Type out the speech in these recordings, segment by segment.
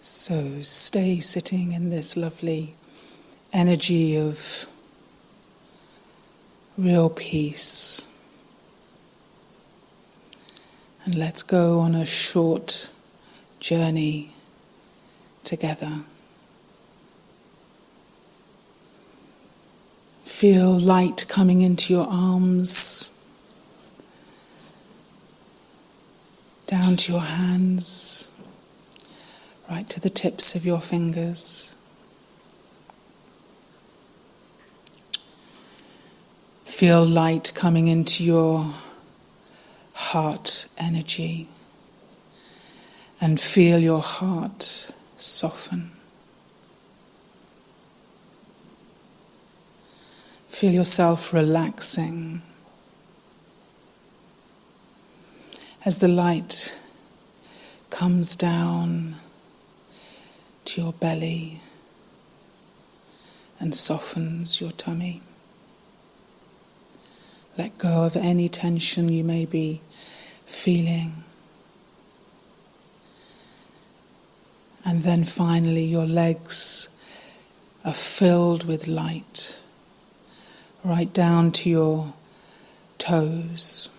So stay sitting in this lovely energy of real peace. And let's go on a short journey together. Feel light coming into your arms, down to your hands, right to the tips of your fingers. Feel light coming into your heart energy, and feel your heart soften. Feel yourself relaxing as the light comes down to your belly and softens your tummy. Let go of any tension you may be feeling. And then finally your legs are filled with light, right down to your toes.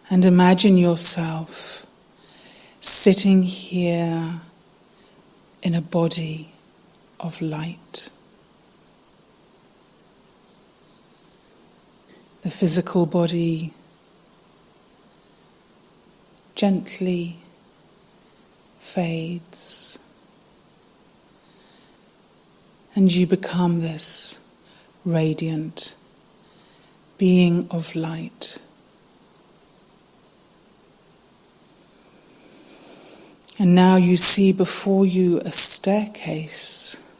And imagine yourself sitting here in a body of light. The physical body gently fades, and you become this radiant being of light. And now you see before you a staircase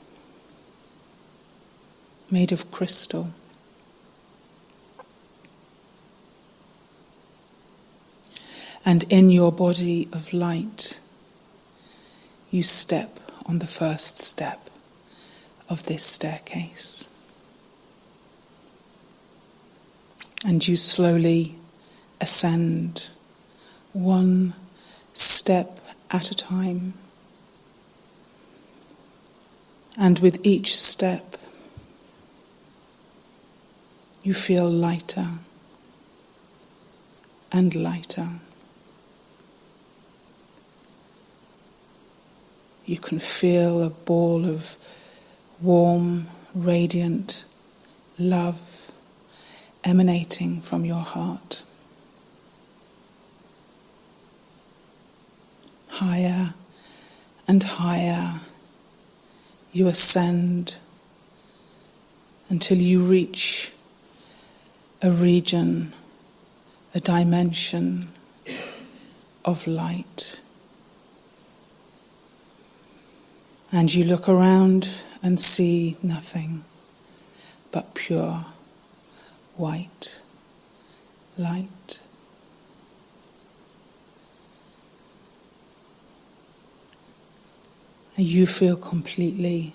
made of crystal. And in your body of light, you step on the first step of this staircase. And you slowly ascend, one step at a time. And with each step, you feel lighter and lighter. You can feel a ball of warm, radiant love emanating from your heart. Higher and higher you ascend until you reach a region, a dimension of light. And you look around and see nothing but pure white light. And you feel completely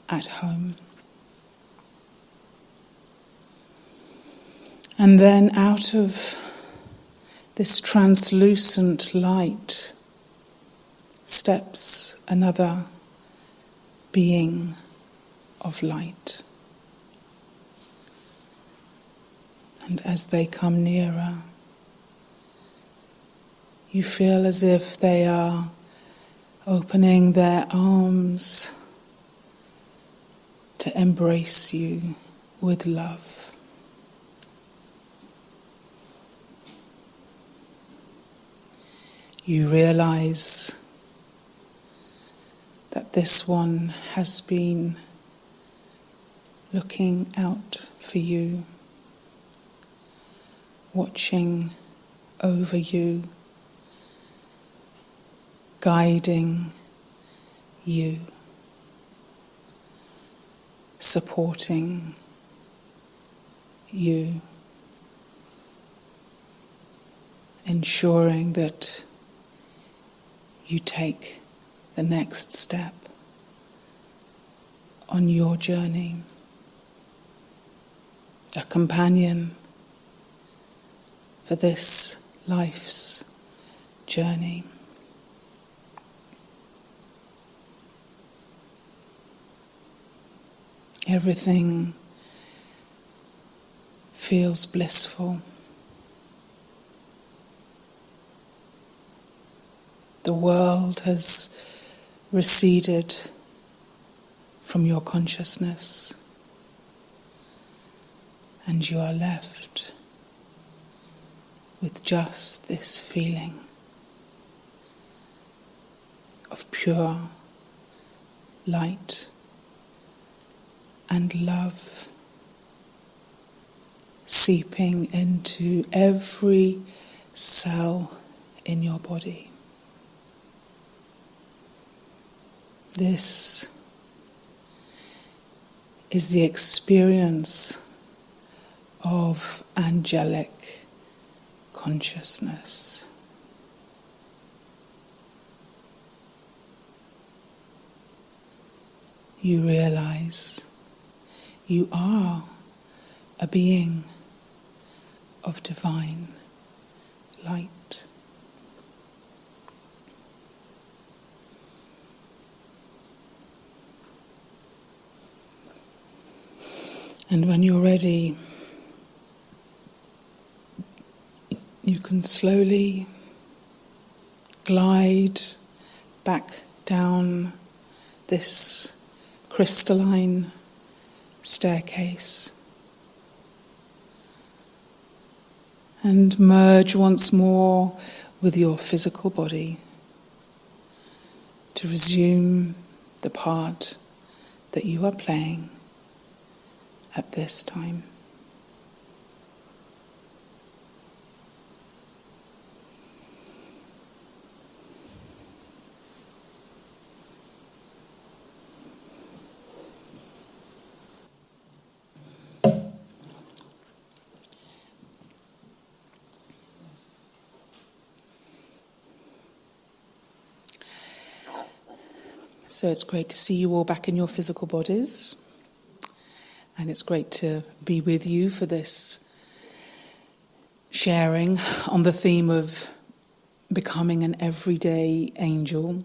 at home. And then out of this translucent light steps another being of light. And as they come nearer, you feel as if they are opening their arms to embrace you with love. You realize that this one has been looking out for you, watching over you, guiding you, supporting you, ensuring that you take the next step on your journey. A companion for this life's journey. Everything feels blissful. The world has receded from your consciousness, and you are left with just this feeling of pure light and love seeping into every cell in your body. This is the experience of angelic consciousness. You realize you are a being of divine light. And when you're ready, you can slowly glide back down this crystalline staircase and merge once more with your physical body to resume the part that you are playing at this time. So it's great to see you all back in your physical bodies, and it's great to be with you for this sharing on the theme of becoming an everyday angel.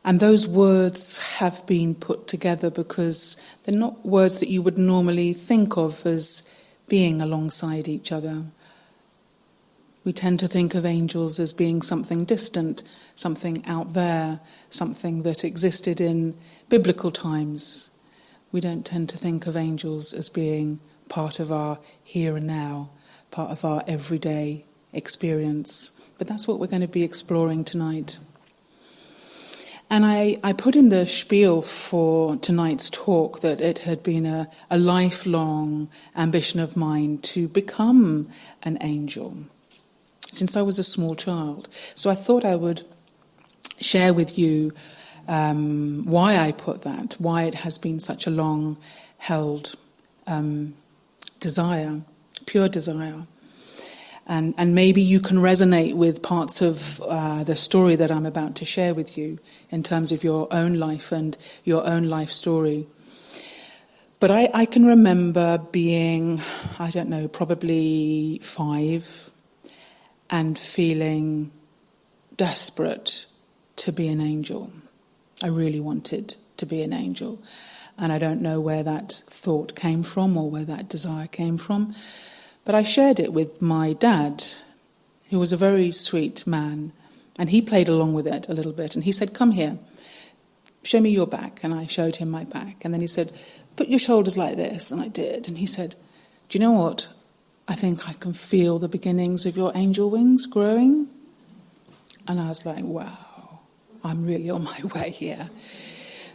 And those words have been put together because they're not words that you would normally think of as being alongside each other. We tend to think of angels as being something distant, something out there, something that existed in biblical times. We don't tend to think of angels as being part of our here and now, part of our everyday experience. But that's what we're going to be exploring tonight. And I put in the spiel for tonight's talk that it had been a lifelong ambition of mine to become an angel since I was a small child. So I thought I would share with you why I put that, why it has been such a long-held desire, pure desire. And maybe you can resonate with parts of the story that I'm about to share with you in terms of your own life and your own life story. But I can remember being, I don't know, probably 5 and feeling desperate to be an angel. I really wanted to be an angel. And I don't know where that thought came from or where that desire came from. But I shared it with my dad, who was a very sweet man. And he played along with it a little bit. And he said, "Come here, show me your back." And I showed him my back. And then he said, "Put your shoulders like this." And I did. And he said, "Do you know what? I think I can feel the beginnings of your angel wings growing." And I was like, wow, I'm really on my way here.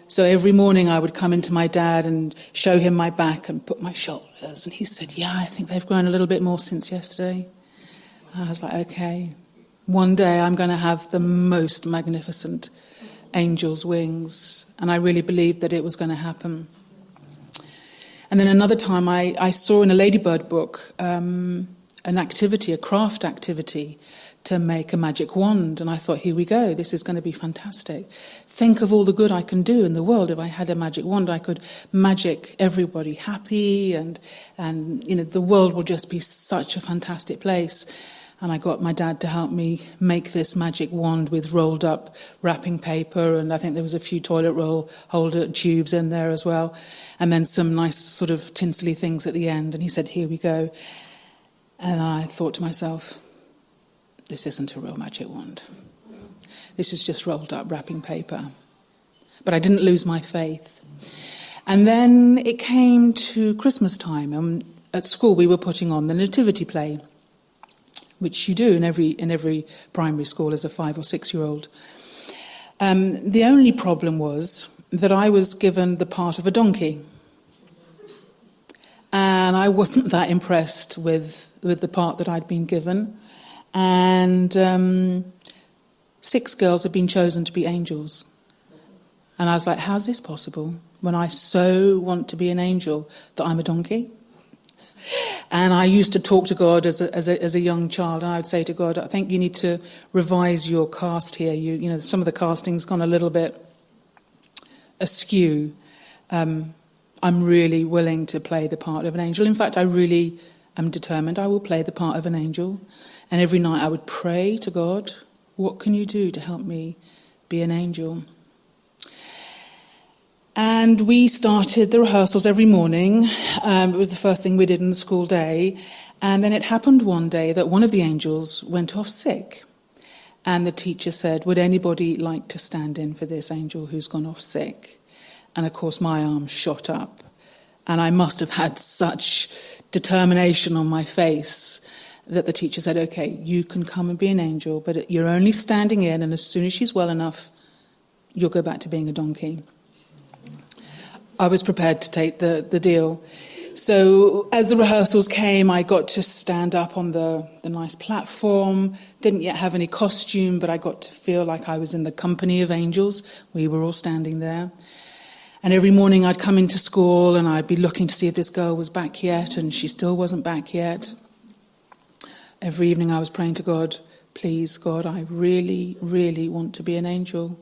So every morning I would come into my dad and show him my back and put my shoulders. And he said, "Yeah, I think they've grown a little bit more since yesterday." And I was like, okay, one day I'm going to have the most magnificent angel's wings. And I really believed that it was going to happen. And then another time I saw in a Ladybird book an activity, a craft activity, to make a magic wand. And I thought, here we go, this is going to be fantastic. Think of all the good I can do in the world. If I had a magic wand, I could magic everybody happy and you know, the world will just be such a fantastic place. And I got my dad to help me make this magic wand with rolled up wrapping paper, and I think there was a few toilet roll holder tubes in there as well, and then some nice sort of tinsely things at the end. And he said, "Here we go." And I thought to myself, this isn't a real magic wand. This is just rolled up wrapping paper. But I didn't lose my faith. And then it came to Christmas time, and at school we were putting on the nativity play, which you do in every primary school as a 5 or 6 year old. The only problem was that I was given the part of a donkey. And I wasn't that impressed with the part that I'd been given. And 6 girls had been chosen to be angels. And I was like, how's this possible when I so want to be an angel that I'm a donkey? And I used to talk to God as a young child, and I would say to God, I think you need to revise your cast here. You know, some of the casting's gone a little bit askew. I'm really willing to play the part of an angel. In fact, I really am determined I will play the part of an angel. And every night I would pray to God, what can you do to help me be an angel? And we started the rehearsals every morning. It was the first thing we did in the school day. And then it happened one day that one of the angels went off sick. And the teacher said, would anybody like to stand in for this angel who's gone off sick? And of course my arm shot up. And I must have had such determination on my face that the teacher said, okay, you can come and be an angel, but you're only standing in, and as soon as she's well enough, you'll go back to being a donkey. I was prepared to take the deal. So as the rehearsals came, I got to stand up on the nice platform. Didn't yet have any costume, but I got to feel like I was in the company of angels. We were all standing there. And every morning I'd come into school and I'd be looking to see if this girl was back yet, and she still wasn't back yet. Every evening I was praying to God, please, God, I really, really want to be an angel.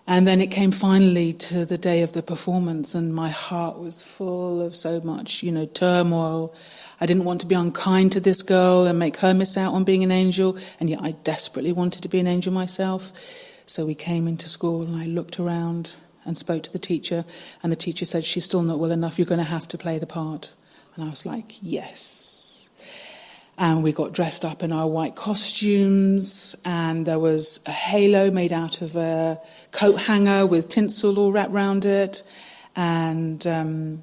And then it came finally to the day of the performance, and my heart was full of so much, turmoil. I didn't want to be unkind to this girl and make her miss out on being an angel, and yet I desperately wanted to be an angel myself. So we came into school and I looked around and spoke to the teacher, and the teacher said, she's still not well enough, you're going to have to play the part. And I was like, yes. And we got dressed up in our white costumes, and there was a halo made out of a coat hanger with tinsel all wrapped round it. And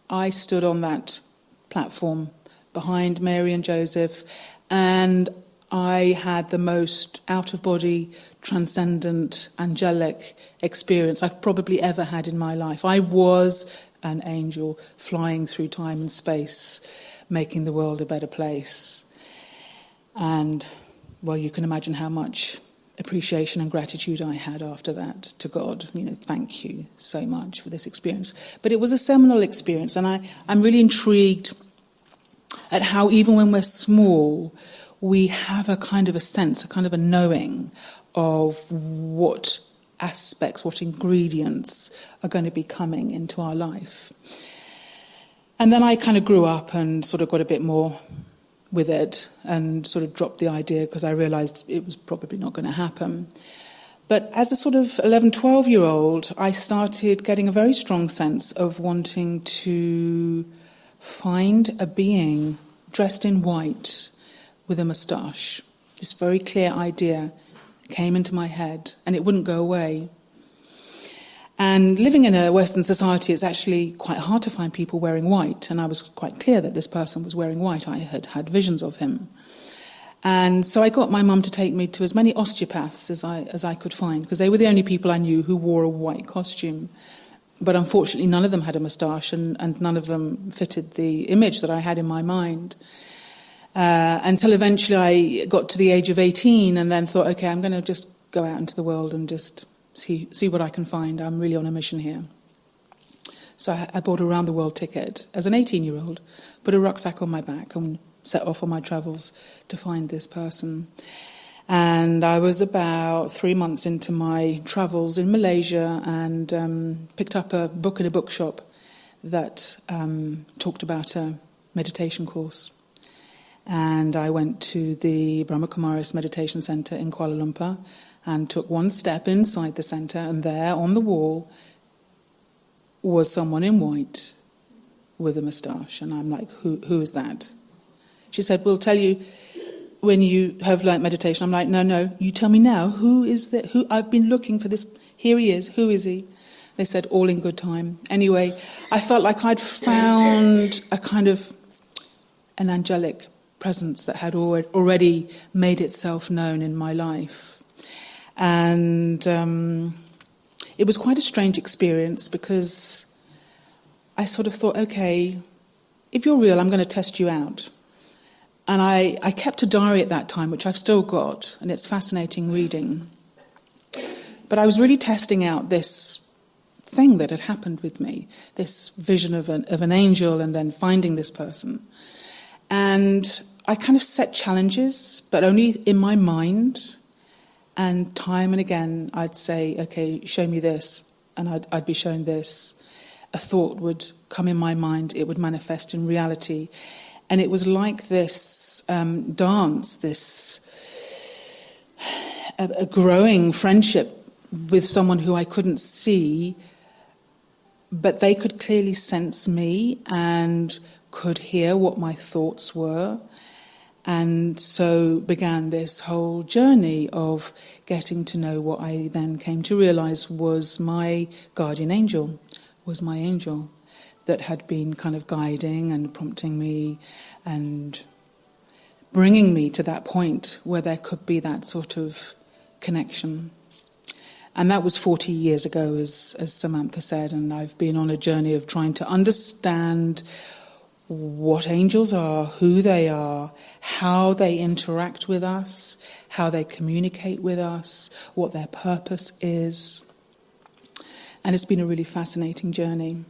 I stood on that platform behind Mary and Joseph, and I had the most out-of-body, transcendent, angelic experience I've probably ever had in my life. I was an angel flying through time and space, making the world a better place. And, well, you can imagine how much appreciation and gratitude I had after that to God. Thank you so much for this experience. But it was a seminal experience, and I'm really intrigued at how even when we're small, we have a kind of a sense, a kind of a knowing of what aspects, what ingredients are going to be coming into our life. And then I kind of grew up and sort of got a bit more with it and sort of dropped the idea because I realised it was probably not going to happen. But as a sort of 11, 12-year-old, I started getting a very strong sense of wanting to find a being dressed in white with a moustache. This very clear idea came into my head, and it wouldn't go away. And living in a Western society, it's actually quite hard to find people wearing white, and I was quite clear that this person was wearing white. I had had visions of him. And so I got my mum to take me to as many osteopaths as I could find, because they were the only people I knew who wore a white costume. But unfortunately, none of them had a moustache, and none of them fitted the image that I had in my mind. Until eventually I got to the age of 18 and then thought, okay, I'm going to just go out into the world and just see what I can find. I'm really on a mission here. So I bought a round-the-world ticket as an 18-year-old, put a rucksack on my back and set off on my travels to find this person. And I was about 3 months into my travels in Malaysia and picked up a book in a bookshop that talked about a meditation course. And I went to the Brahmakumaris Meditation Centre in Kuala Lumpur and took one step inside the centre, and there on the wall was someone in white with a moustache. And I'm like, who is that? She said, we'll tell you when you have learnt meditation. I'm like, no, you tell me now. Who is that? Who? I've been looking for this. Here he is. Who is he? They said, all in good time. Anyway, I felt like I'd found a kind of an angelic presence that had already made itself known in my life. And it was quite a strange experience, because I sort of thought, okay, if you're real, I'm going to test you out. And I kept a diary at that time, which I've still got, and it's fascinating reading. But I was really testing out this thing that had happened with me, this vision of an angel, and then finding this person. And I kind of set challenges, but only in my mind. And time and again, I'd say, okay, show me this, and I'd be shown this. A thought would come in my mind, it would manifest in reality. And it was like this dance, a growing friendship with someone who I couldn't see, but they could clearly sense me and could hear what my thoughts were. And so began this whole journey of getting to know what I then came to realise was my guardian angel, was my angel that had been kind of guiding and prompting me and bringing me to that point where there could be that sort of connection. And that was 40 years ago, as Samantha said, and I've been on a journey of trying to understand what angels are, who they are, how they interact with us, how they communicate with us, what their purpose is. And it's been a really fascinating journey.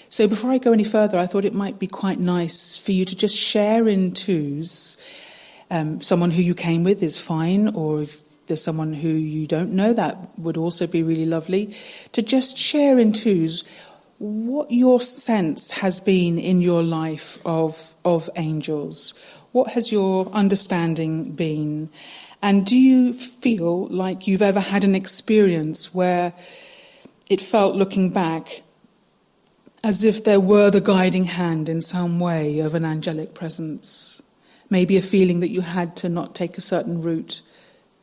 So before I go any further, I thought it might be quite nice for you to just share in twos. Someone who you came with is fine, or if there's someone who you don't know, that would also be really lovely. To just share in twos what your sense has been in your life of angels. What has your understanding been? And do you feel like you've ever had an experience where it felt, looking back, as if there were the guiding hand in some way of an angelic presence? Maybe a feeling that you had to not take a certain route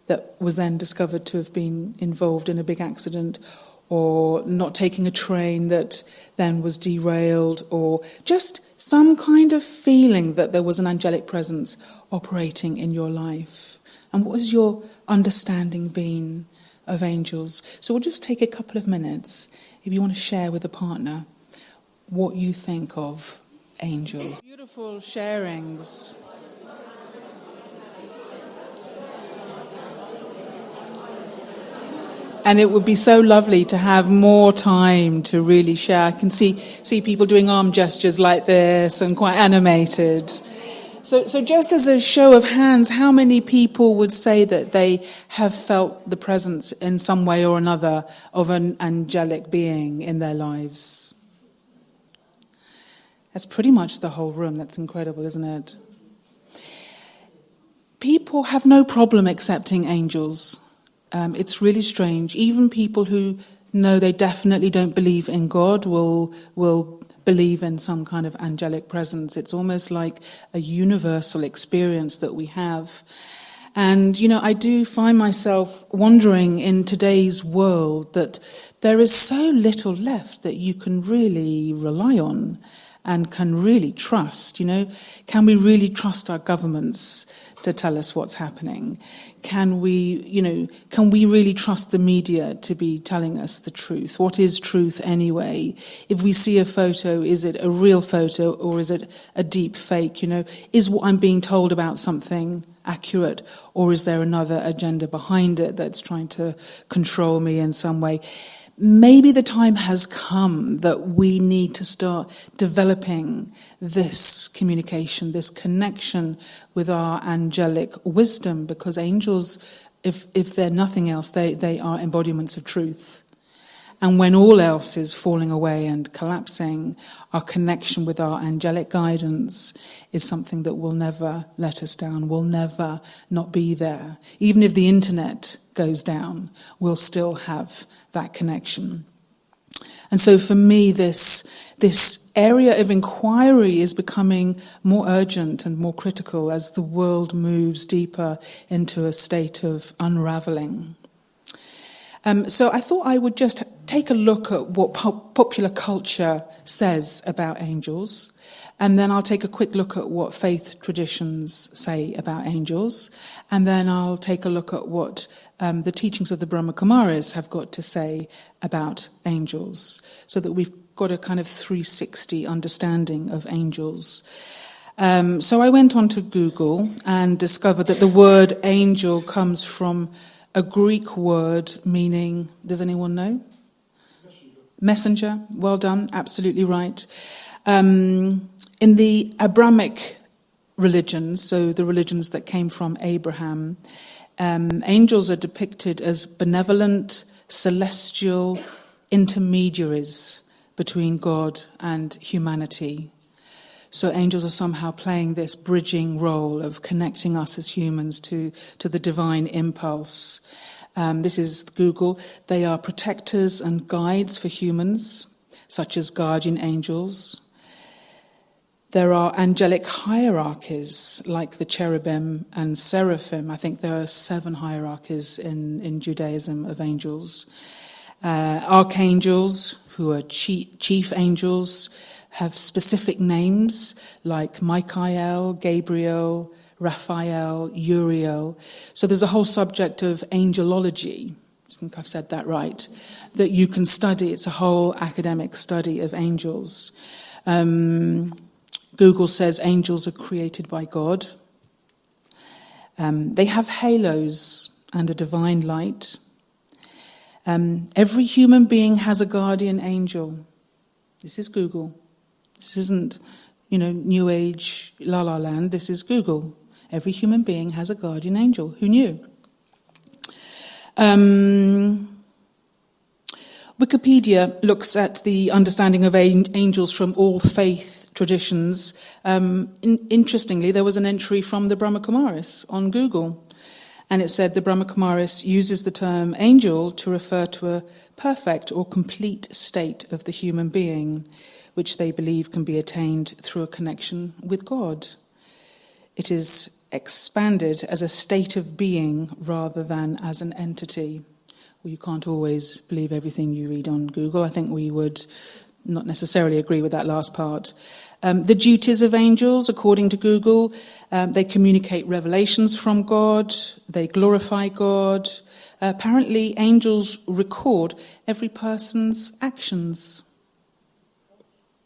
that was then discovered to have been involved in a big accident, or not taking a train that then was derailed, or just some kind of feeling that there was an angelic presence operating in your life. And what has your understanding been of angels? So we'll just take a couple of minutes if you want to share with a partner what you think of angels. Beautiful sharings. And it would be so lovely to have more time to really share. I can see people doing arm gestures like this and quite animated. So just as a show of hands, how many people would say that they have felt the presence in some way or another of an angelic being in their lives? That's pretty much the whole room. That's incredible, isn't it? People have no problem accepting angels. It's really strange. Even people who know they definitely don't believe in God will believe in some kind of angelic presence. It's almost like a universal experience that we have. And, I do find myself wondering in today's world that there is so little left that you can really rely on and can really trust. Can we really trust our governments to tell us what's happening? Can we really trust the media to be telling us the truth? What is truth anyway? If we see a photo, is it a real photo or is it a deep fake? Is what I'm being told about something accurate, or is there another agenda behind it that's trying to control me in some way? Maybe the time has come that we need to start developing this communication, this connection with our angelic wisdom, because angels, if they're nothing else, they are embodiments of truth. And when all else is falling away and collapsing, our connection with our angelic guidance is something that will never let us down, will never not be there. Even if the internet goes down, we'll still have that connection. And so for me, this area of inquiry is becoming more urgent and more critical as the world moves deeper into a state of unraveling. So I thought I would just take a look at what popular culture says about angels, and then I'll take a quick look at what faith traditions say about angels, and then I'll take a look at what the teachings of the Brahma Kumaris have got to say about angels, so that we've got a kind of 360 understanding of angels. So I went onto Google and discovered that the word angel comes from a Greek word meaning, does anyone know? Messenger. Well done, absolutely right. In the Abrahamic religions, so the religions that came from Abraham, angels are depicted as benevolent, celestial intermediaries between God and humanity. So angels are somehow playing this bridging role of connecting us as humans to the divine impulse. This is Google. They are protectors and guides for humans, such as guardian angels. There are angelic hierarchies, like the cherubim and seraphim. I think there are 7 hierarchies in Judaism of angels. Archangels, who are chief angels, have specific names like Michael, Gabriel, Raphael, Uriel. So there's a whole subject of angelology, I think I've said that right, that you can study. It's a whole academic study of angels. Google says angels are created by God. They have halos and a divine light. Every human being has a guardian angel. This is Google. This isn't, New Age la-la land. This is Google. Every human being has a guardian angel. Who knew? Wikipedia looks at the understanding of angels from all faith traditions. Interestingly, there was an entry from the Brahma Kumaris on Google, and it said the Brahma Kumaris uses the term angel to refer to a perfect or complete state of the human being, which they believe can be attained through a connection with God. It is expanded as a state of being rather than as an entity. Well, you can't always believe everything you read on Google. I think we would not necessarily agree with that last part. The duties of angels, according to Google, they communicate revelations from God, they glorify God. Apparently, angels record every person's actions.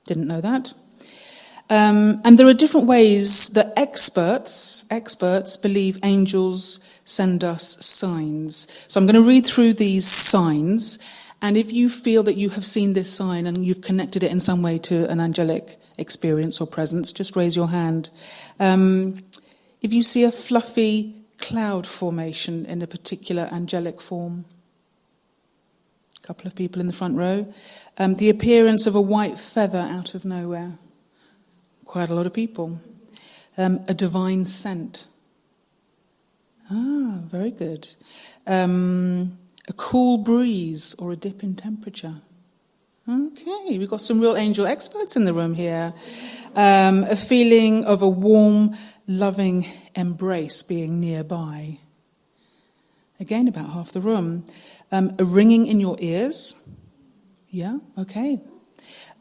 Didn't know that. And there are different ways that experts believe angels send us signs. So I'm going to read through these signs, and if you feel that you have seen this sign and you've connected it in some way to an angelic experience or presence, just raise your hand. If you see a fluffy cloud formation in a particular angelic form, a couple of people in the front row. The appearance of a white feather out of nowhere, quite a lot of people. A divine scent. Ah, very good. A cool breeze or a dip in temperature. Okay, we've got some real angel experts in the room here. A feeling of a warm, loving embrace being nearby. Again, about half the room. A ringing in your ears. Yeah, okay.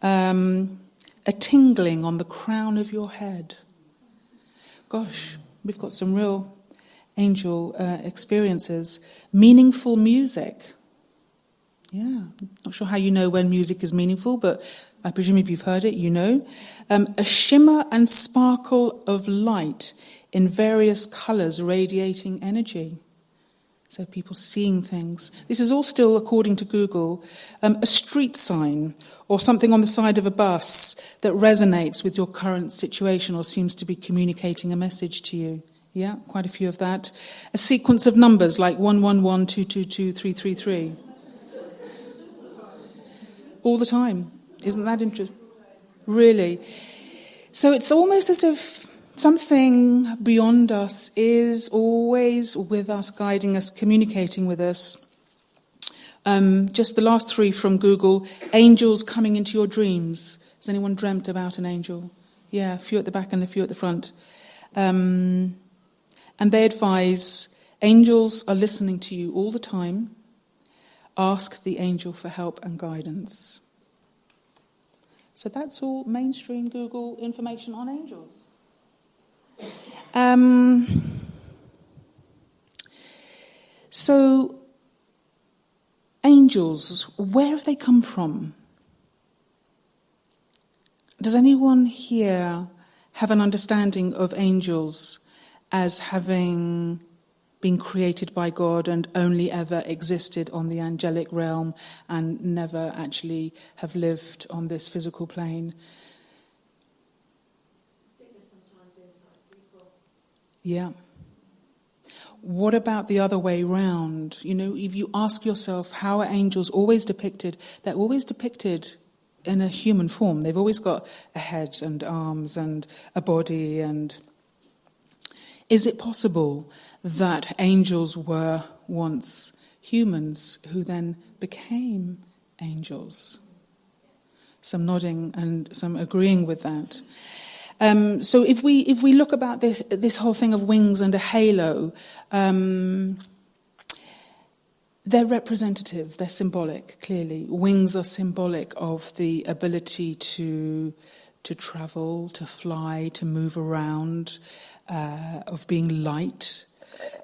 A tingling on the crown of your head. Gosh, we've got some real angel experiences. Meaningful music. Yeah, not sure how you know when music is meaningful, but I presume if you've heard it, you know. A shimmer and sparkle of light in various colours radiating energy. So people seeing things. This is all still according to Google. A street sign or something on the side of a bus that resonates with your current situation or seems to be communicating a message to you. Yeah, quite a few of that. A sequence of numbers like 111, 222, 333. All the time. Isn't that interesting? Really. So it's almost as if something beyond us is always with us, guiding us, communicating with us. Just the last 3 from Google. Angels coming into your dreams. Has anyone dreamt about an angel? Yeah, a few at the back and a few at the front. And they advise, angels are listening to you all the time. Ask the angel for help and guidance. So that's all mainstream Google information on angels. So, angels, where have they come from? Does anyone here have an understanding of angels as having been created by God and only ever existed on the angelic realm and never actually have lived on this physical plane? I think they're sometimes inside people. Yeah. What about the other way round? You know, if you ask yourself, how are angels always depicted? They're always depicted in a human form. They've always got a head and arms and a body. And is it possible that angels were once humans who then became angels? Some nodding and some agreeing with that. So if we look about this whole thing of wings and a halo, they're representative, they're symbolic, clearly. Wings are symbolic of the ability to travel, to fly, to move around, of being light.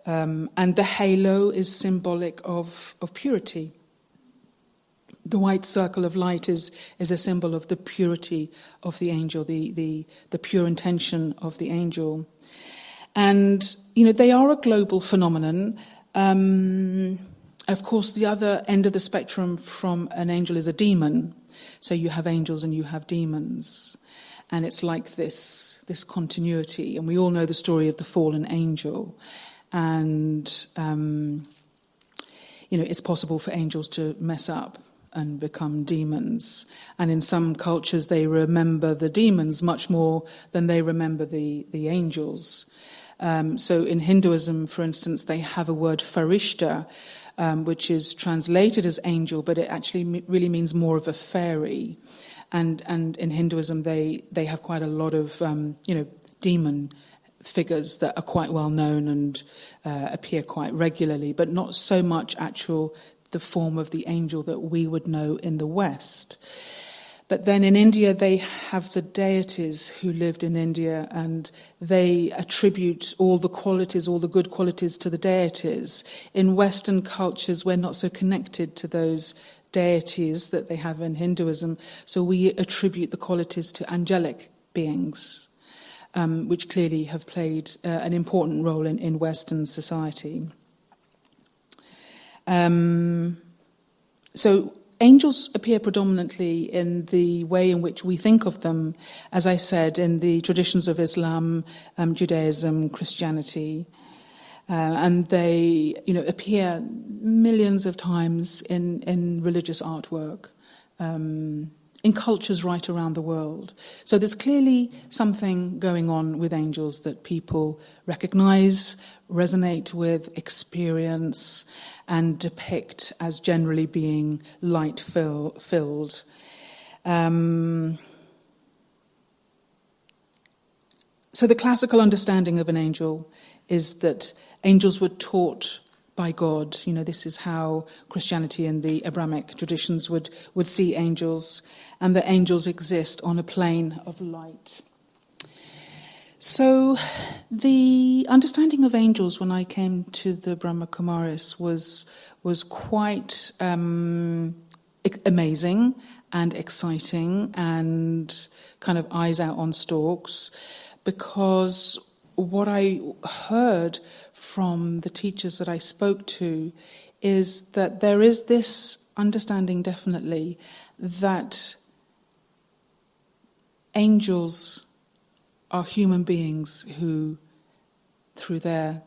And the halo is symbolic of purity. The white circle of light is a symbol of the purity of the angel, the pure intention of the angel. And, you know, they are a global phenomenon. Of course, the other end of the spectrum from an angel is a demon. So you have angels and you have demons. And it's like this continuity. And we all know the story of the fallen angel. And, you know, it's possible for angels to mess up and become demons. And in some cultures, they remember the demons much more than they remember the angels. So in Hinduism, for instance, they have a word farishta, which is translated as angel, but it actually really means more of a fairy. And in Hinduism, they have quite a lot of demon figures that are quite well known and appear quite regularly, but not so much the form of the angel that we would know in the West. But then in India, they have the deities who lived in India, and they attribute all the qualities, all the good qualities to the deities. In Western cultures, we're not so connected to those deities that they have in Hinduism, so we attribute the qualities to angelic beings, which clearly have played an important role in Western society. So angels appear predominantly in the way in which we think of them, as I said, in the traditions of Islam, Judaism, Christianity. And they, appear millions of times in religious artwork, in cultures right around the world. So there's clearly something going on with angels that people recognize, resonate with, experience, and depict as generally being light-filled. So the classical understanding of an angel is that angels were taught by God. This is how Christianity and the Abrahamic traditions would see angels, and that angels exist on a plane of light. So the understanding of angels when I came to the Brahma Kumaris was quite amazing and exciting and kind of eyes out on stalks, because what I heard from the teachers that I spoke to is that there is this understanding definitely that angels are human beings who, through their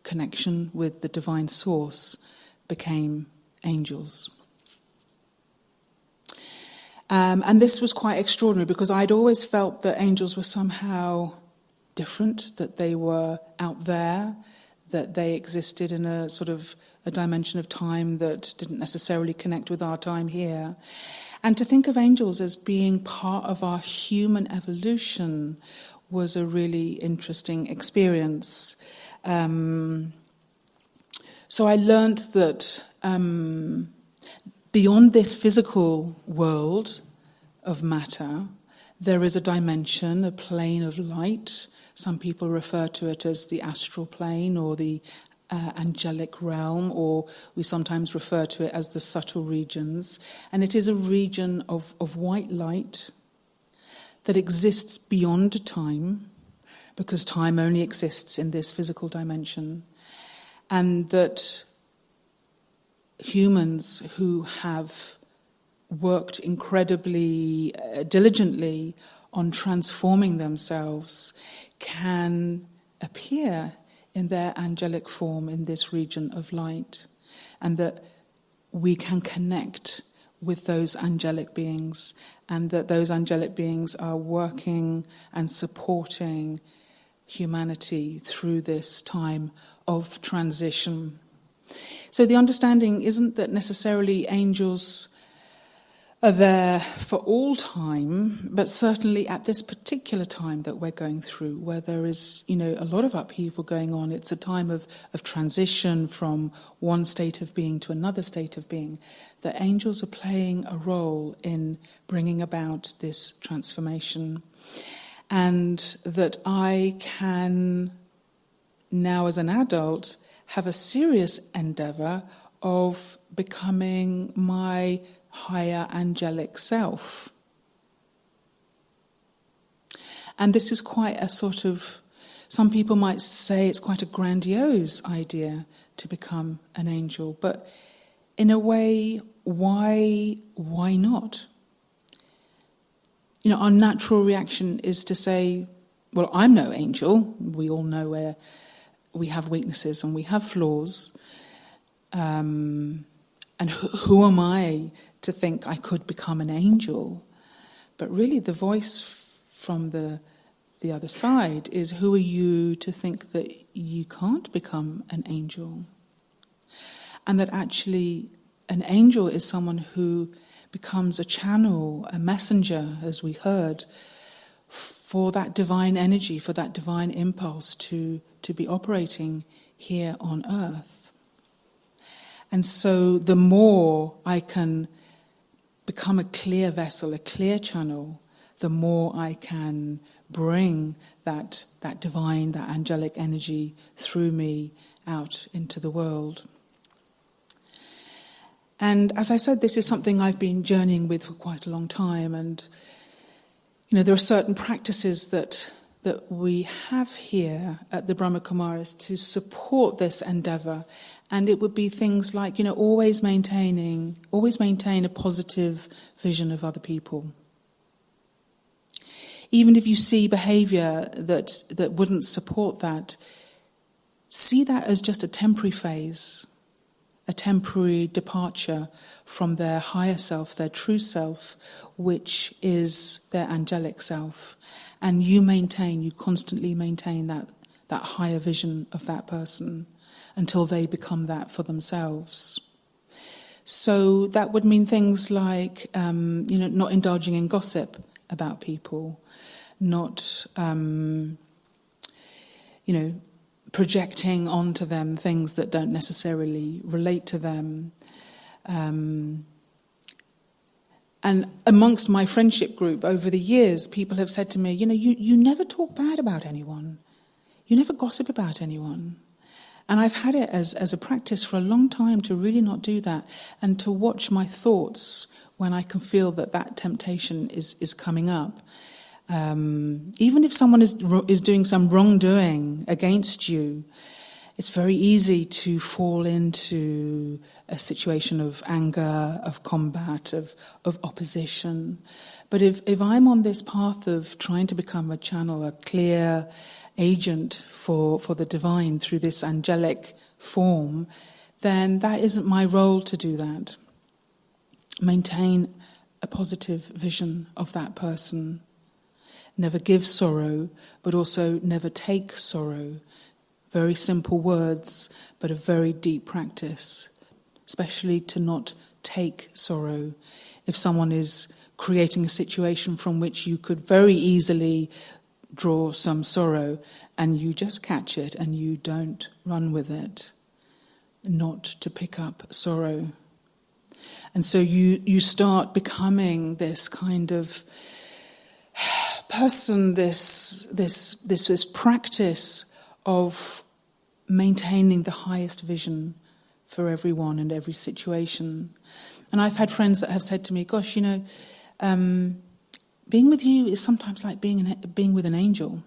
connection with the divine source, became angels. And this was quite extraordinary because I'd always felt that angels were somehow different, that they were out there, that they existed in a sort of a dimension of time that didn't necessarily connect with our time here. And to think of angels as being part of our human evolution was a really interesting experience. So I learned that beyond this physical world of matter, there is a dimension, a plane of light. Some people refer to it as the astral plane or the angelic realm, or we sometimes refer to it as the subtle regions. And it is a region of white light that exists beyond time, because time only exists in this physical dimension. And that humans who have worked incredibly diligently on transforming themselves can appear in their angelic form in this region of light, and that we can connect with those angelic beings, and that those angelic beings are working and supporting humanity through this time of transition. So the understanding isn't that necessarily angels are there for all time, but certainly at this particular time that we're going through, where there is, a lot of upheaval going on. It's a time of transition from one state of being to another state of being. That angels are playing a role in bringing about this transformation. And that I can now, as an adult, have a serious endeavour of becoming my higher angelic self. And this is quite a sort of, some people might say it's quite a grandiose idea to become an angel, but in a way, why not? Our natural reaction is to say, well, I'm no angel. We all know where we have weaknesses and we have flaws. And who am I to think I could become an angel? But really the voice from the other side is, who are you to think that you can't become an angel? And that actually an angel is someone who becomes a channel, a messenger, as we heard, for that divine energy, for that divine impulse to be operating here on earth. And so the more I can become a clear vessel, a clear channel, the more I can bring that divine, that angelic energy through me out into the world. And as I said, this is something I've been journeying with for quite a long time. And, there are certain practices that we have here at the Brahma Kumaris to support this endeavour. And it would be things like, always maintain a positive vision of other people. Even if you see behaviour that wouldn't support that, see that as just a temporary phase, a temporary departure from their higher self, their true self, which is their angelic self. And you constantly maintain that higher vision of that person until they become that for themselves. So that would mean things like, not indulging in gossip about people, not, projecting onto them things that don't necessarily relate to them. And amongst my friendship group over the years, people have said to me, you never talk bad about anyone. You never gossip about anyone. And I've had it as a practice for a long time to really not do that, and to watch my thoughts when I can feel that temptation is coming up. Even if someone is doing some wrongdoing against you, it's very easy to fall into a situation of anger, of combat, of opposition. But if I'm on this path of trying to become a channel, a clear agent for the divine through this angelic form, then that isn't my role to do that. Maintain a positive vision of that person. Never give sorrow, but also never take sorrow. Very simple words, but a very deep practice, especially to not take sorrow. If someone is creating a situation from which you could very easily draw some sorrow, and you just catch it and you don't run with it, not to pick up sorrow. And so you start becoming this kind of person, this practice of maintaining the highest vision for everyone and every situation. And I've had friends that have said to me, gosh, being with you is sometimes like being with an angel.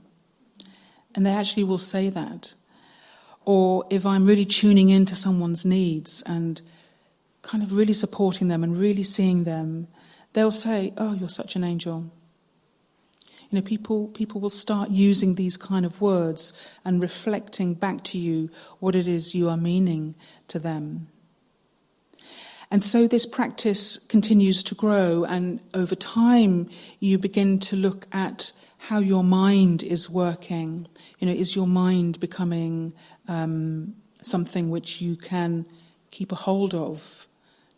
And they actually will say that. Or if I'm really tuning into someone's needs and kind of really supporting them and really seeing them, they'll say, oh, you're such an angel. People will start using these kind of words and reflecting back to you what it is you are meaning to them. And so this practice continues to grow, and over time you begin to look at how your mind is working. Is your mind becoming something which you can keep a hold of,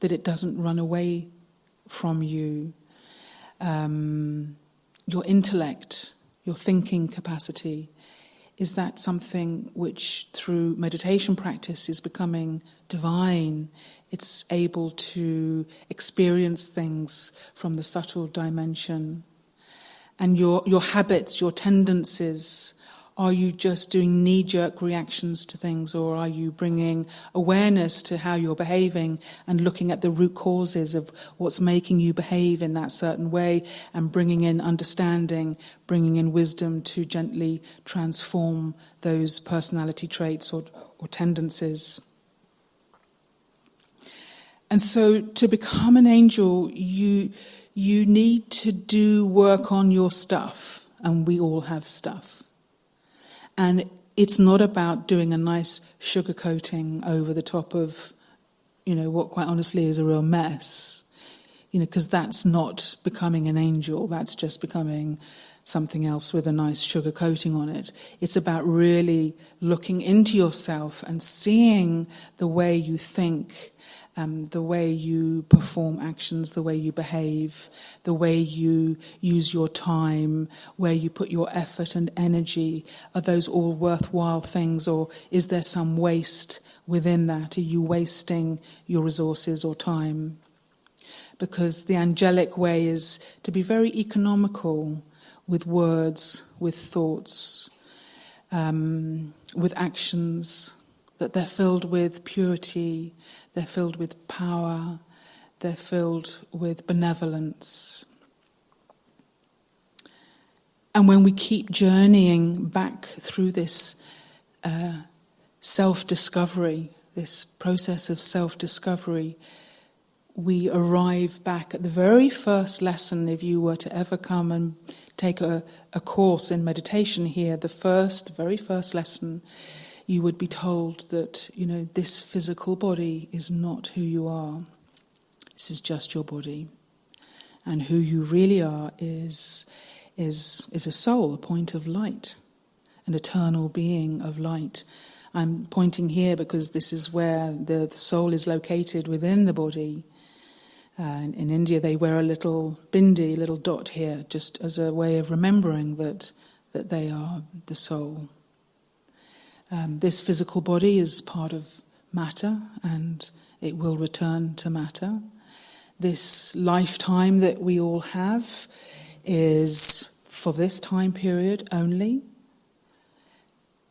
that it doesn't run away from you? Your intellect, your thinking capacity, is that something which through meditation practice is becoming divine? It's able to experience things from the subtle dimension. And your habits, your tendencies, are you just doing knee-jerk reactions to things, or are you bringing awareness to how you're behaving and looking at the root causes of what's making you behave in that certain way, and bringing in understanding, bringing in wisdom to gently transform those personality traits or tendencies? And so to become an angel, you need to do work on your stuff, and we all have stuff. And it's not about doing a nice sugar coating over the top of, what quite honestly is a real mess, because that's not becoming an angel. That's just becoming something else with a nice sugar coating on it. It's about really looking into yourself and seeing the way you think, the way you perform actions, the way you behave, the way you use your time, where you put your effort and energy. Are those all worthwhile things, or is there some waste within that? Are you wasting your resources or time? Because the angelic way is to be very economical with words, with thoughts, with actions, that they're filled with purity, they're filled with power, they're filled with benevolence. And when we keep journeying back through this self-discovery, this process of self-discovery, we arrive back at the very first lesson. If you were to ever come and take a course in meditation here, the very first lesson, you would be told that, this physical body is not who you are. This is just your body. And who you really are is a soul, a point of light, an eternal being of light. I'm pointing here because this is where the soul is located within the body. In India they wear a little bindi, a little dot here, just as a way of remembering that they are the soul. This physical body is part of matter, and it will return to matter. This lifetime that we all have is for this time period only.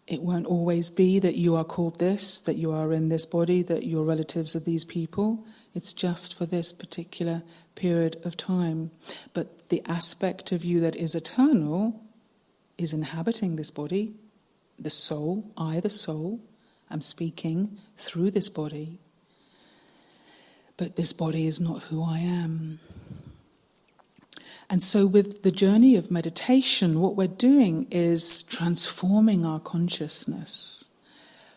It won't always be that you are called this, that you are in this body, that you're relatives of these people. It's just for this particular period of time. But the aspect of you that is eternal is inhabiting this body. The soul, the soul, I'm speaking through this body. But this body is not who I am. And so with the journey of meditation, what we're doing is transforming our consciousness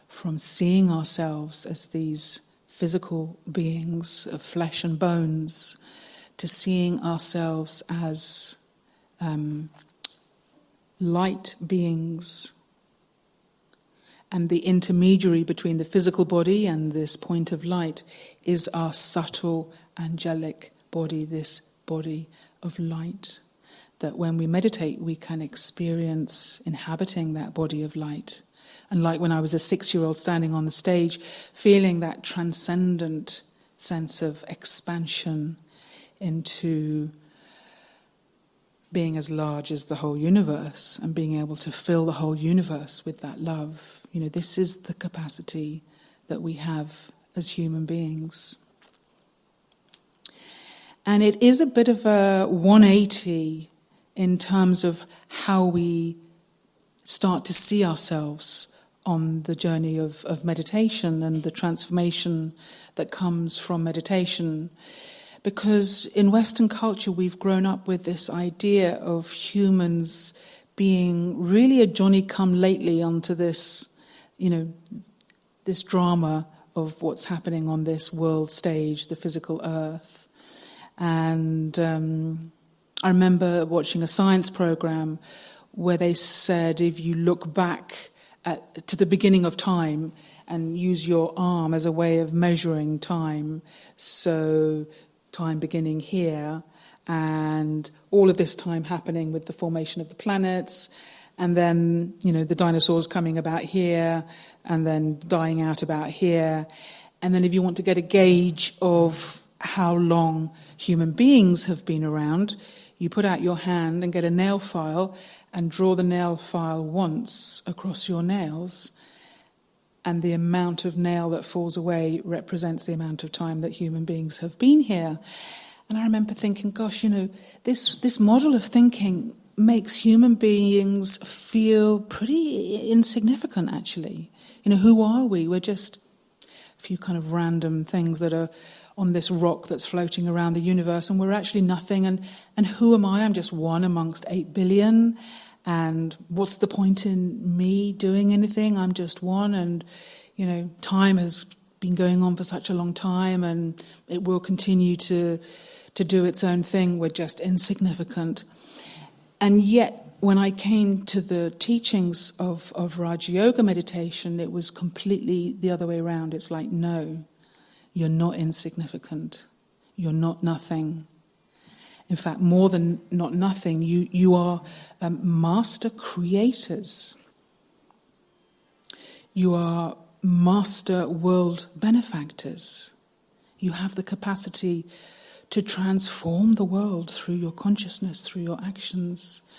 from seeing ourselves as these physical beings of flesh and bones to seeing ourselves as light beings. And the intermediary between the physical body and this point of light is our subtle angelic body, this body of light. That when we meditate, we can experience inhabiting that body of light. And like when I was a 6-year-old standing on the stage, feeling that transcendent sense of expansion into being as large as the whole universe and being able to fill the whole universe with that love. You know, this is the capacity that we have as human beings. And it is a bit of a 180 in terms of how we start to see ourselves on the journey of meditation and the transformation that comes from meditation. Because in Western culture, we've grown up with this idea of humans being really a Johnny-come-lately onto this, you know, this drama of what's happening on this world stage, the physical earth. And I remember watching a science program where they said if you look back to the beginning of time and use your arm as a way of measuring time, so time beginning here, and all of this time happening with the formation of the planets, and then, you know, the dinosaurs coming about here, and then dying out about here. And then if you want to get a gauge of how long human beings have been around, you put out your hand and get a nail file and draw the nail file once across your nails, and the amount of nail that falls away represents the amount of time that human beings have been here. And I remember thinking, gosh, you know, this model of thinking makes human beings feel pretty insignificant, actually. You know, who are we? We're just a few kind of random things that are on this rock that's floating around the universe, and we're actually nothing. And who am I? I'm just one amongst 8 billion. And what's the point in me doing anything? I'm just one. And, you know, time has been going on for such a long time, and it will continue to do its own thing. We're just insignificant. And yet, when I came to the teachings of Raja Yoga meditation, it was completely the other way around. It's like, no, you're not insignificant. You're not nothing. In fact, more than not nothing, you are master creators. You are master world benefactors. You have the capacity to transform the world through your consciousness, through your actions.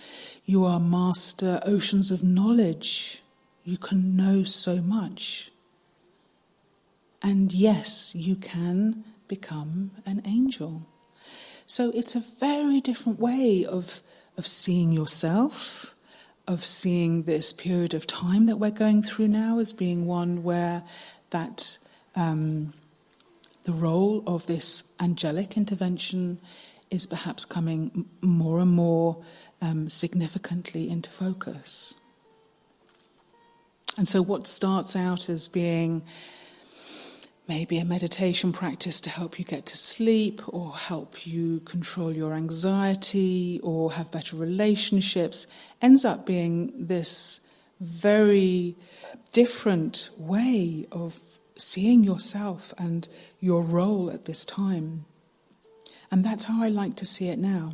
You are master oceans of knowledge. You can know so much. And yes, you can become an angel. So it's a very different way of seeing yourself, of seeing this period of time that we're going through now as being one where that the role of this angelic intervention is perhaps coming more and more significantly into focus. And so what starts out as being maybe a meditation practice to help you get to sleep, or help you control your anxiety, or have better relationships, ends up being this very different way of seeing yourself and your role at this time. And that's how I like to see it now.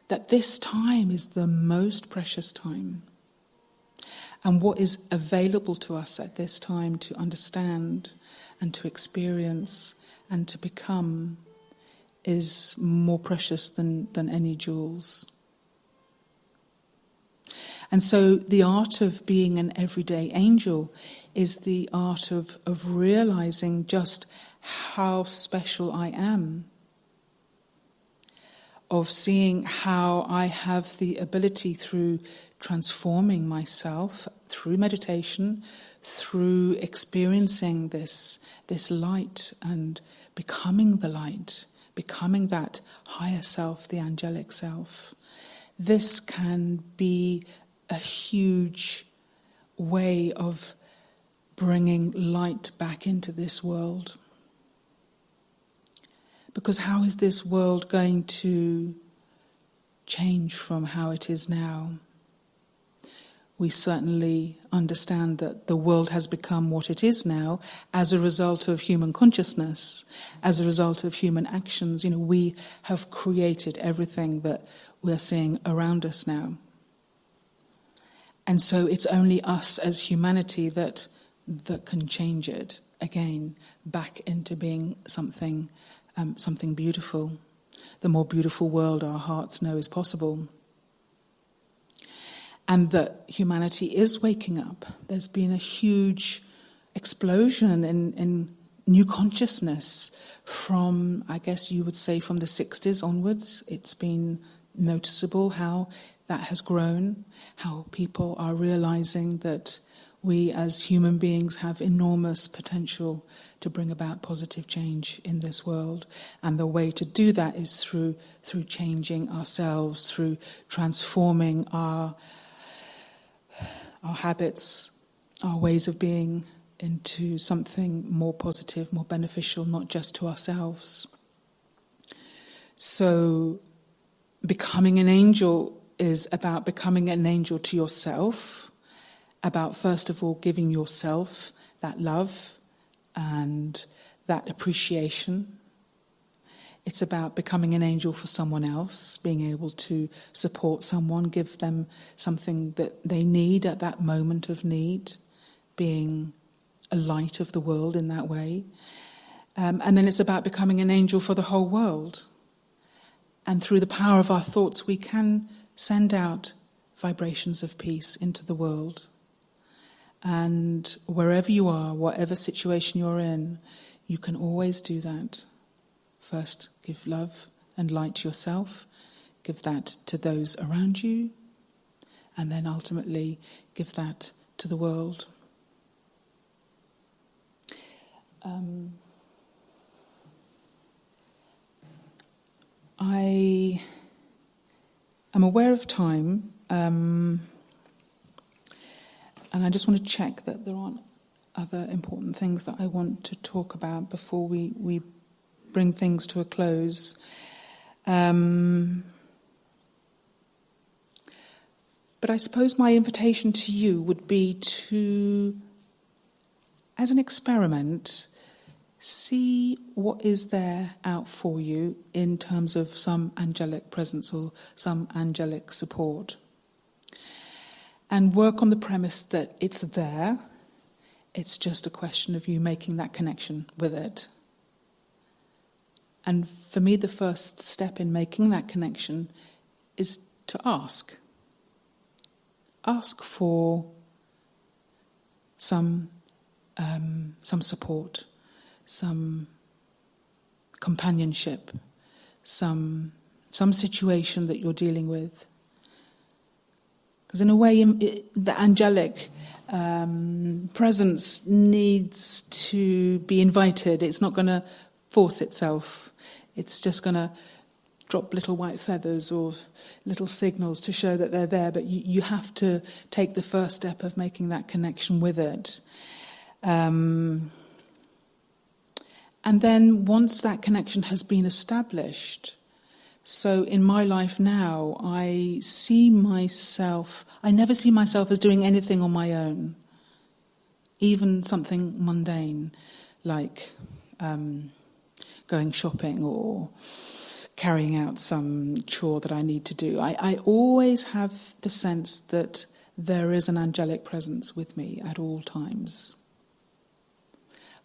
That this time is the most precious time. And what is available to us at this time to understand and to experience and to become is more precious than any jewels. And so the art of being an everyday angel is the art of realizing just how special I am, of seeing how I have the ability through transforming myself, through meditation, through experiencing this light and becoming the light, becoming that higher self, the angelic self. This can be a huge way of bringing light back into this world. Because how is this world going to change from how it is now? We certainly understand that the world has become what it is now as a result of human consciousness, as a result of human actions. We have created everything that we're seeing around us now. And so it's only us as humanity that can change it again, back into being something beautiful. The more beautiful world our hearts know is possible. And that humanity is waking up. There's been a huge explosion in new consciousness from, I guess you would say, from the 60s onwards. It's been noticeable how that has grown, how people are realizing that we as human beings have enormous potential to bring about positive change in this world. And the way to do that is through changing ourselves, through transforming our habits, our ways of being into something more positive, more beneficial, not just to ourselves. So becoming an angel is about becoming an angel to yourself, about first of all giving yourself that love and that appreciation. It's about becoming an angel for someone else, being able to support someone, give them something that they need at that moment of need, being a light of the world in that way. And then it's about becoming an angel for the whole world. And through the power of our thoughts, we can send out vibrations of peace into the world. And wherever you are, whatever situation you're in, you can always do that. First, give love and light to yourself. Give that to those around you. And then ultimately, give that to the world. I am aware of time, and I just want to check that there aren't other important things that I want to talk about before we bring things to a close. But I suppose my invitation to you would be to, as an experiment, see what is there out for you in terms of some angelic presence or some angelic support. And work on the premise that it's there. It's just a question of you making that connection with it. And for me, the first step in making that connection is to ask. Ask for some support, some companionship, some situation that you're dealing with. Because in a way, the angelic presence needs to be invited. It's not going to force itself. It's just going to drop little white feathers or little signals to show that they're there. But you have to take the first step of making that connection with it. And then once that connection has been established, so in my life now, I never see myself as doing anything on my own, even something mundane like going shopping or carrying out some chore that I need to do. I always have the sense that there is an angelic presence with me at all times.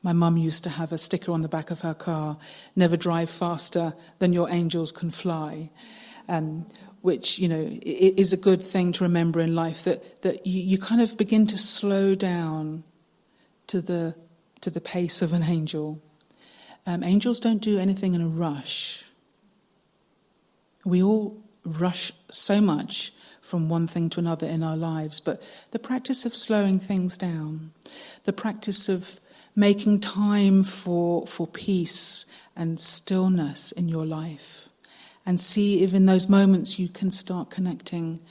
My mum used to have a sticker on the back of her car, "Never drive faster than your angels can fly," which, is a good thing to remember in life, that you kind of begin to slow down to the pace of an angel. Angels don't do anything in a rush. We all rush so much from one thing to another in our lives, but the practice of slowing things down, the practice of making time for peace and stillness in your life, and see if in those moments you can start connecting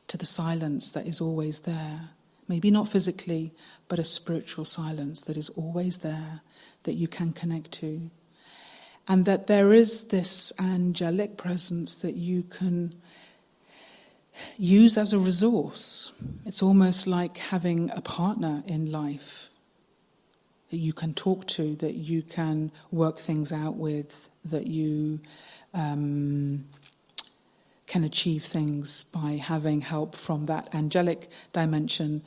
to the silence that is always there. Maybe not physically, but a spiritual silence that is always there, that you can connect to. And that there is this angelic presence that you can use as a resource. It's almost like having a partner in life that you can talk to, that you can work things out with, that you can achieve things by having help from that angelic dimension,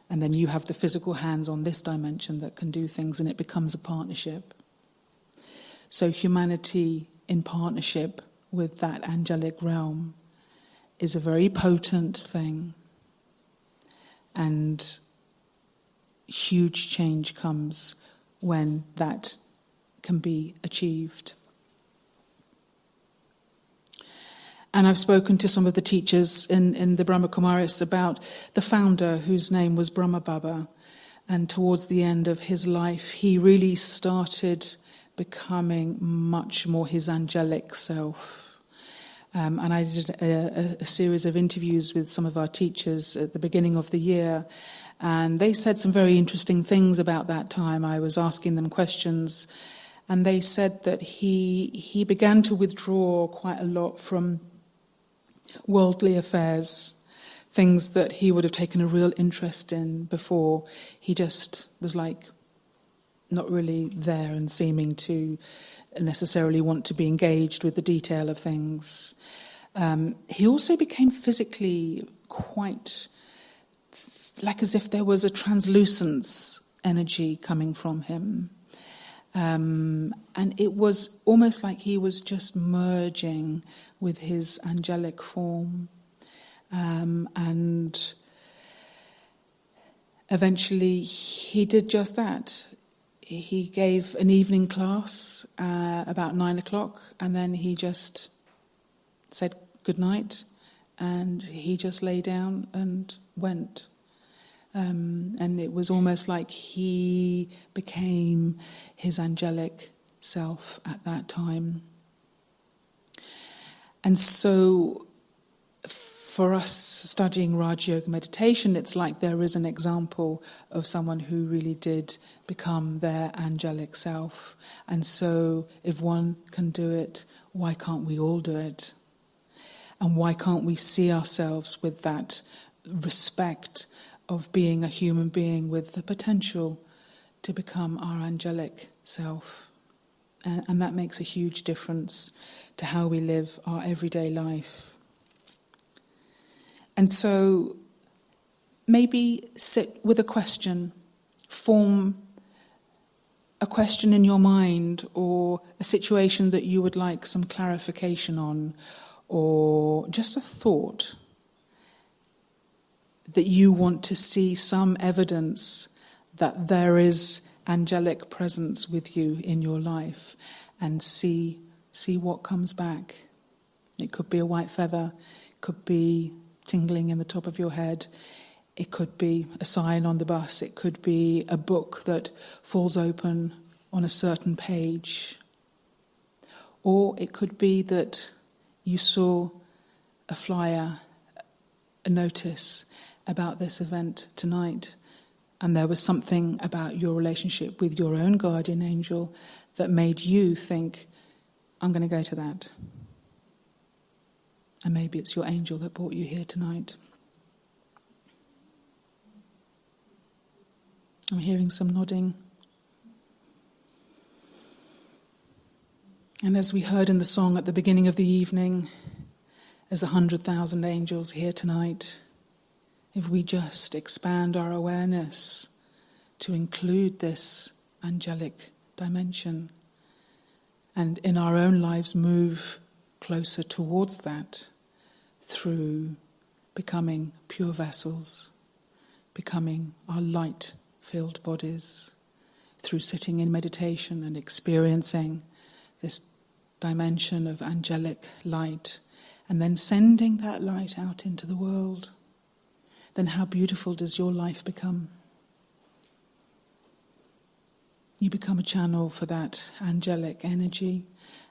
and then you have the physical hands on this dimension that can do things, and it becomes a partnership. So humanity in partnership with that angelic realm is a very potent thing, and huge change comes when that can be achieved. And I've spoken to some of the teachers in the Brahma Kumaris about the founder, whose name was Brahma Baba. And towards the end of his life, he really started becoming much more his angelic self. And I did a series of interviews with some of our teachers at the beginning of the year, and they said some very interesting things about that time. I was asking them questions, and they said that he began to withdraw quite a lot from worldly affairs, things that he would have taken a real interest in before. He just was like not really there and seeming to necessarily want to be engaged with the detail of things. He also became physically quite like as if there was a translucence energy coming from him. And it was almost like he was just merging with his angelic form. And eventually he did just that. He gave an evening class about 9 o'clock, and then he just said good night, and he just lay down and went. And it was almost like he became his angelic self at that time. And so for us studying Raj Yoga meditation, it's like there is an example of someone who really did become their angelic self. And so if one can do it, why can't we all do it? And why can't we see ourselves with that respect of being a human being with the potential to become our angelic self? And that makes a huge difference to how we live our everyday life. And so maybe sit with a question, form a question in your mind, or a situation that you would like some clarification on, or just a thought that you want to see some evidence that there is angelic presence with you in your life, and see what comes back. It could be a white feather, it could be tingling in the top of your head, it could be a sign on the bus, it could be a book that falls open on a certain page, or it could be that you saw a flyer, a notice about this event tonight, and there was something about your relationship with your own guardian angel that made you think, I'm going to go to that. And maybe it's your angel that brought you here tonight. I'm hearing some nodding. And as we heard in the song at the beginning of the evening, there's 100,000 angels here tonight. If we just expand our awareness to include this angelic dimension, and in our own lives move closer towards that through becoming pure vessels, becoming our light-filled bodies, through sitting in meditation and experiencing this dimension of angelic light, and then sending that light out into the world, then how beautiful does your life become? You become a channel for that angelic energy,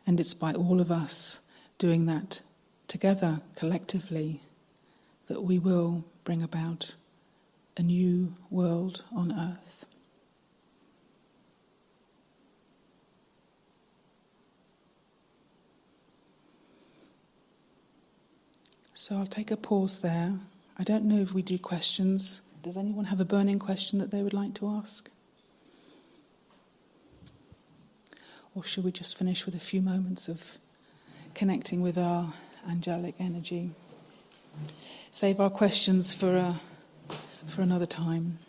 and it's by all of us doing that together, collectively, that we will bring about a new world on earth. So I'll take a pause there. I don't know if we do questions. Does anyone have a burning question that they would like to ask? Or should we just finish with a few moments of connecting with our angelic energy? Save our questions for another time.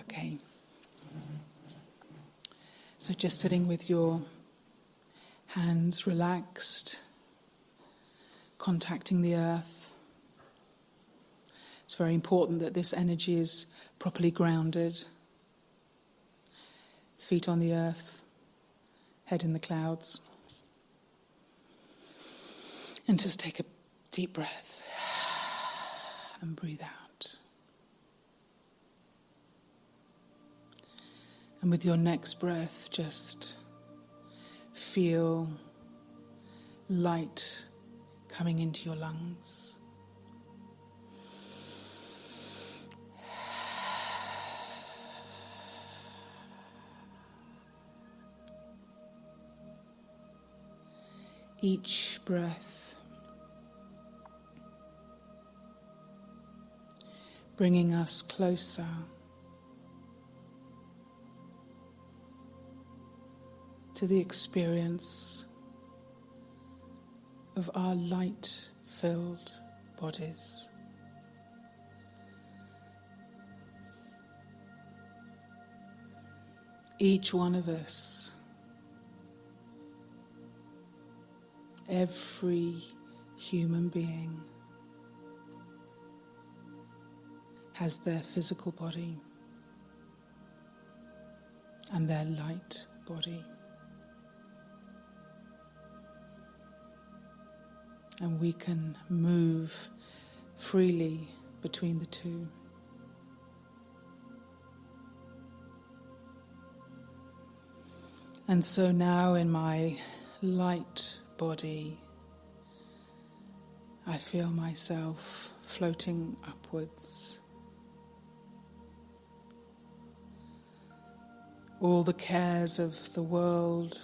Okay. So just sitting with your hands relaxed, contacting the earth. It's very important that this energy is properly grounded. Feet on the earth, head in the clouds. And just take a deep breath and breathe out. And with your next breath, just feel light coming into your lungs. Each breath bringing us closer to the experience of our light-filled bodies. Each one of us, every human being, has their physical body and their light body. And we can move freely between the two. And so now in my light body, I feel myself floating upwards. All the cares of the world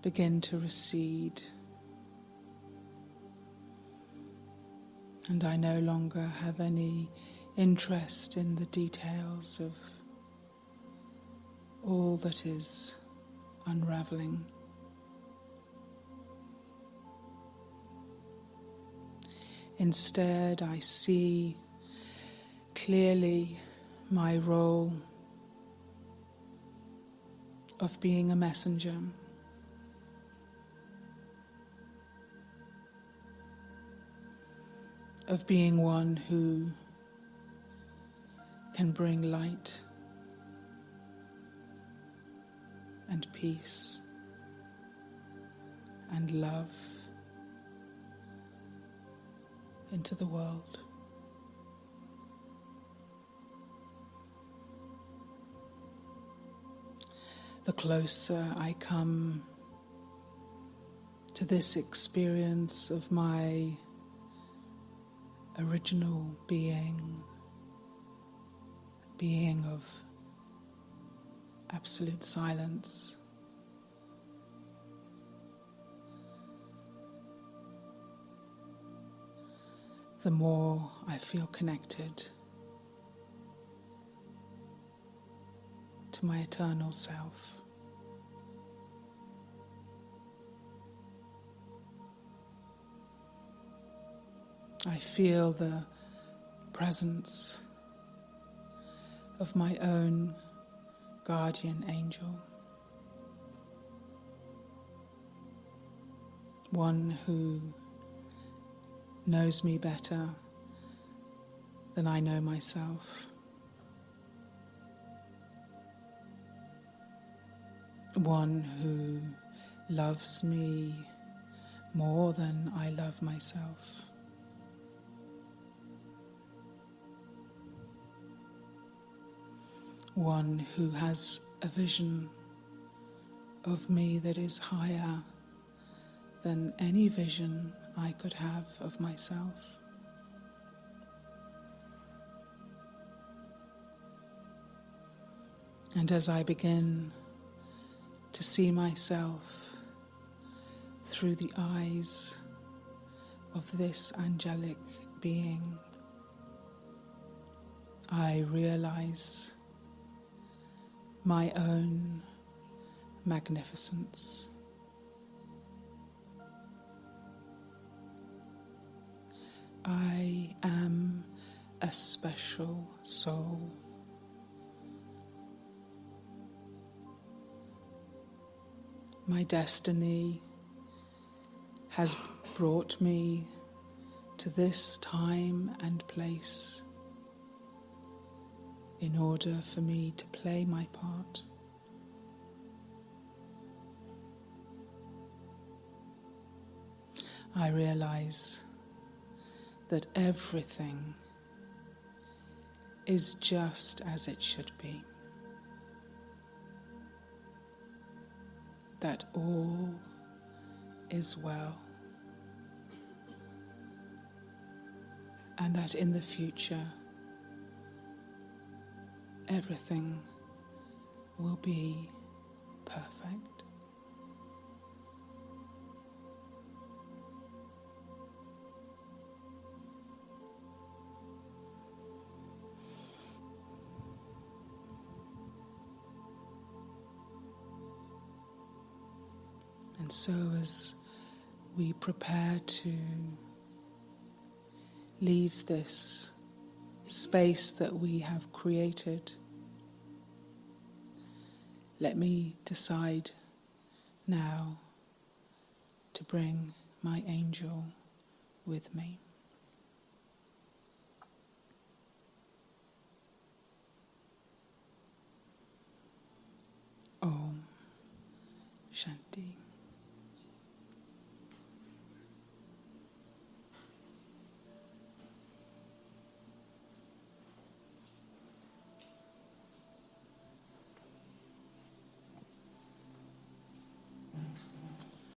begin to recede. And I no longer have any interest in the details of all that is unraveling. Instead, I see clearly my role of being a messenger. Of being one who can bring light and peace and love into the world. The closer I come to this experience of my original being of absolute silence, the more I feel connected to my eternal self. I feel the presence of my own guardian angel, one who knows me better than I know myself, one who loves me more than I love myself. One who has a vision of me that is higher than any vision I could have of myself. And as I begin to see myself through the eyes of this angelic being, I realize my own magnificence. I am a special soul. My destiny has brought me to this time and place in order for me to play my part. I realize that everything is just as it should be. That all is well. And that in the future, everything will be perfect. And so as we prepare to leave this space that we have created, let me decide now to bring my angel with me. Om Shanti.